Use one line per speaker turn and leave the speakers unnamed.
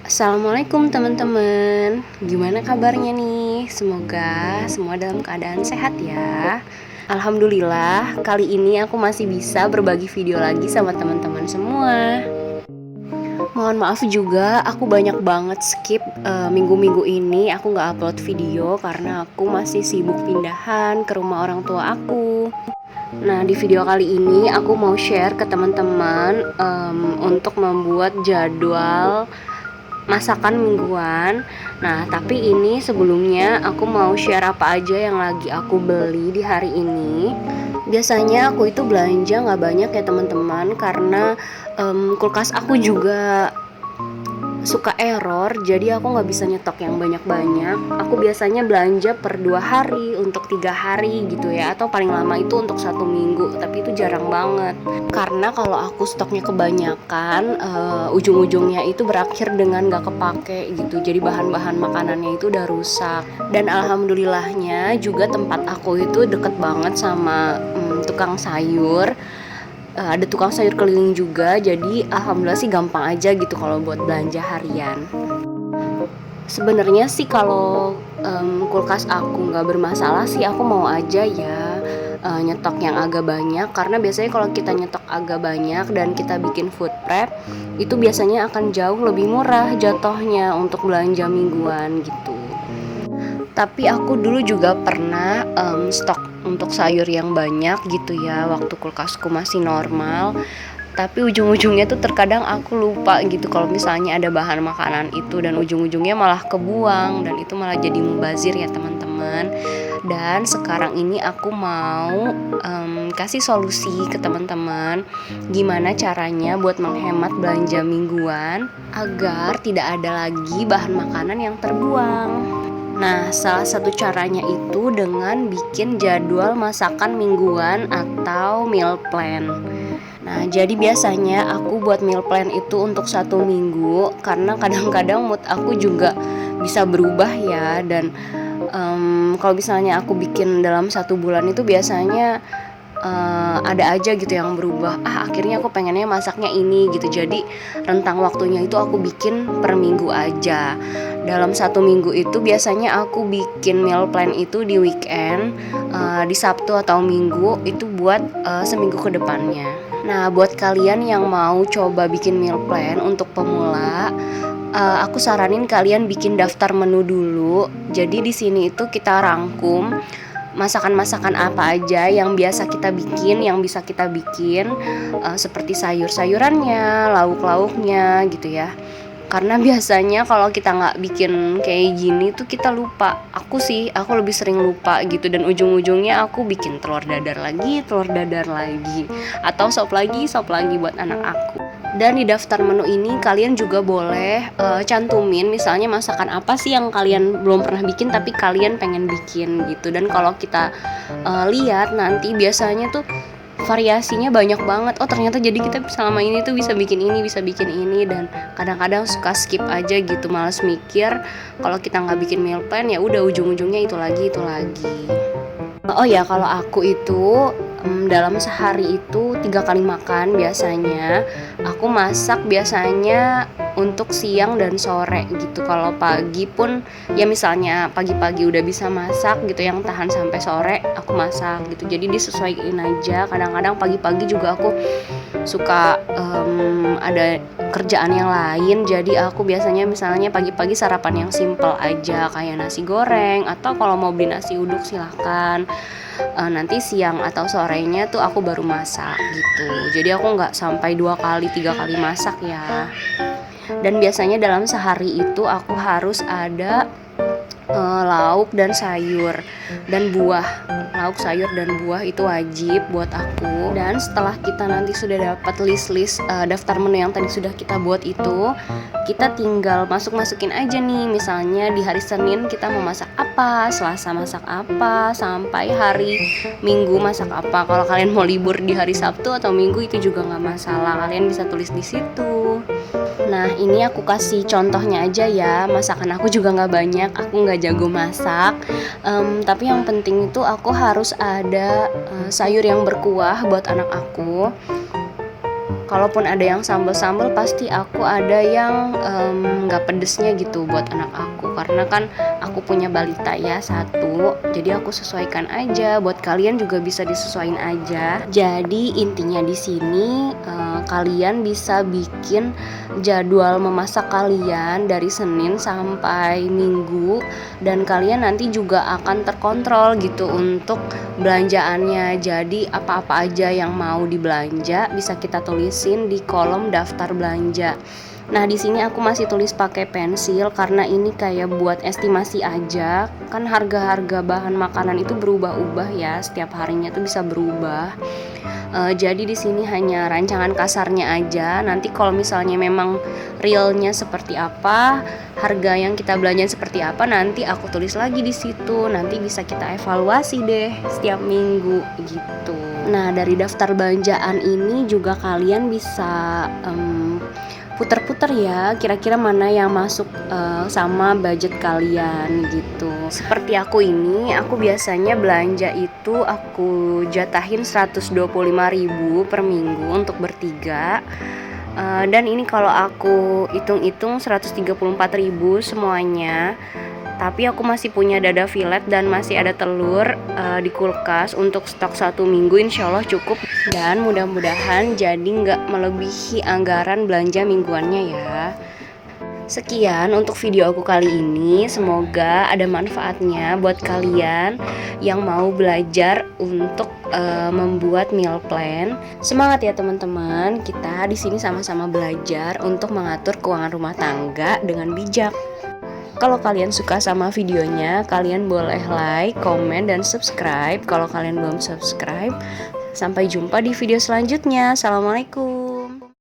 Assalamualaikum teman-teman. Gimana kabarnya nih? Semoga semua dalam keadaan sehat ya. Alhamdulillah, kali ini aku masih bisa berbagi video lagi sama teman-teman semua. Mohon maaf juga, aku banyak banget skip minggu-minggu ini aku nggak upload video karena aku masih sibuk pindahan ke rumah orang tua aku. Nah, di video kali ini aku mau share ke teman-teman untuk membuat jadwal masakan mingguan. Nah, tapi ini sebelumnya aku mau share apa aja yang lagi aku beli di hari ini. Biasanya aku itu belanja nggak banyak ya teman-teman, karena kulkas aku juga suka error, jadi aku nggak bisa nyetok yang banyak-banyak. Aku biasanya belanja per 2 hari, untuk 3 hari gitu ya, atau paling lama itu untuk 1 minggu, tapi itu jarang banget. Karena kalau aku stoknya kebanyakan, ujung-ujungnya itu berakhir dengan nggak kepake gitu, jadi bahan-bahan makanannya itu udah rusak. Dan alhamdulillahnya juga tempat aku itu deket banget sama tukang sayur. Ada tukang sayur keliling juga, jadi alhamdulillah sih gampang aja gitu kalau buat belanja harian. Sebenarnya sih kalau kulkas aku nggak bermasalah sih, aku mau aja ya nyetok yang agak banyak, karena biasanya kalau kita nyetok agak banyak dan kita bikin food prep itu biasanya akan jauh lebih murah jatuhnya untuk belanja mingguan gitu. Tapi aku dulu juga pernah stok untuk sayur yang banyak gitu ya, waktu kulkasku masih normal. Tapi ujung-ujungnya tuh terkadang aku lupa gitu kalau misalnya ada bahan makanan itu, dan ujung-ujungnya malah kebuang, dan itu malah jadi mubazir ya teman-teman. Dan sekarang ini aku mau kasih solusi ke teman-teman gimana caranya buat menghemat belanja mingguan agar tidak ada lagi bahan makanan yang terbuang. Nah, salah satu caranya itu dengan bikin jadwal masakan mingguan atau meal plan. Nah, jadi biasanya aku buat meal plan itu untuk 1 minggu, karena kadang-kadang mood aku juga bisa berubah ya. Dan kalau misalnya aku bikin dalam 1 bulan itu biasanya ada aja gitu yang berubah. Akhirnya aku pengennya masaknya ini gitu. Jadi rentang waktunya itu aku bikin per minggu aja. Dalam 1 minggu itu biasanya aku bikin meal plan itu di weekend, di Sabtu atau Minggu itu buat seminggu ke depannya. Nah, buat kalian yang mau coba bikin meal plan untuk pemula, aku saranin kalian bikin daftar menu dulu. Jadi di sini itu kita rangkum masakan-masakan apa aja yang biasa kita bikin, yang bisa kita bikin, seperti sayur-sayurannya, lauk-lauknya gitu ya. Karena biasanya kalau kita nggak bikin kayak gini tuh kita lupa. Aku lebih sering lupa gitu, dan ujung-ujungnya aku bikin telur dadar lagi, atau sop lagi buat anak aku. Dan di daftar menu ini kalian juga boleh cantumin misalnya masakan apa sih yang kalian belum pernah bikin tapi kalian pengen bikin gitu. Dan kalau kita lihat nanti biasanya tuh variasinya banyak banget. Oh, ternyata jadi kita selama ini tuh bisa bikin ini, dan kadang-kadang suka skip aja gitu, malas mikir. Kalau kita nggak bikin meal plan ya udah ujung-ujungnya itu lagi. Oh ya, kalau aku itu dalam sehari itu 3 kali makan biasanya. Aku masak biasanya untuk siang dan sore gitu. Kalau pagi pun ya misalnya pagi-pagi udah bisa masak gitu yang tahan sampai sore, aku masak gitu. Jadi disesuaikan aja. Kadang-kadang pagi-pagi juga aku suka ada kerjaan yang lain, jadi aku biasanya misalnya pagi-pagi sarapan yang simple aja kayak nasi goreng, atau kalau mau beli nasi uduk silahkan. Nanti siang atau sorenya tuh aku baru masak gitu. Jadi aku nggak sampai 2 kali 3 kali masak ya. Dan biasanya dalam sehari itu aku harus ada lauk dan sayur dan buah. Lauk, sayur, dan buah itu wajib buat aku. Dan setelah kita nanti sudah dapat list daftar menu yang tadi sudah kita buat itu, kita tinggal masukin aja nih. Misalnya di hari Senin kita mau masak apa, Selasa masak apa, sampai hari Minggu masak apa. Kalau kalian mau libur di hari Sabtu atau Minggu itu juga nggak masalah, kalian bisa tulis di situ. Nah, ini aku kasih contohnya aja ya. Masakan aku juga nggak banyak, aku nggak jago masak. Tapi yang penting itu aku harus ada sayur yang berkuah buat anak aku. Kalaupun ada yang sambel-sambel pasti aku ada yang nggak pedesnya gitu buat anak aku, karena kan aku punya balita ya satu, jadi aku sesuaikan aja. Buat kalian juga bisa disesuaikan aja. Jadi intinya di sini kalian bisa bikin jadwal memasak kalian dari Senin sampai Minggu, dan kalian nanti juga akan terkontrol gitu untuk belanjaannya. Jadi apa-apa aja yang mau dibelanja bisa kita tulisin di kolom daftar belanja. Nah, di sini aku masih tulis pakai pensil karena ini kayak buat estimasi aja. Kan harga-harga bahan makanan itu berubah-ubah ya, setiap harinya tuh bisa berubah. Jadi di sini hanya rancangan kasarnya aja. Nanti kalau misalnya memang realnya seperti apa, harga yang kita belanjain seperti apa, nanti aku tulis lagi di situ. Nanti bisa kita evaluasi deh setiap minggu gitu. Nah, dari daftar belanjaan ini juga kalian bisa puter-puter ya, kira-kira mana yang masuk sama budget kalian gitu. Seperti aku ini, aku biasanya belanja itu aku jatahin 125.000 per minggu untuk bertiga. Dan ini kalau aku hitung-hitung 134.000 semuanya. Tapi aku masih punya dada filet dan masih ada telur di kulkas untuk stok 1 minggu, insya Allah cukup. Dan mudah-mudahan jadi nggak melebihi anggaran belanja mingguannya ya. Sekian untuk video aku kali ini, semoga ada manfaatnya buat kalian yang mau belajar untuk membuat meal plan. Semangat ya teman-teman, kita di sini sama-sama belajar untuk mengatur keuangan rumah tangga dengan bijak. Kalau kalian suka sama videonya, kalian boleh like, komen, dan subscribe. Kalau kalian belum subscribe, sampai jumpa di video selanjutnya. Assalamualaikum.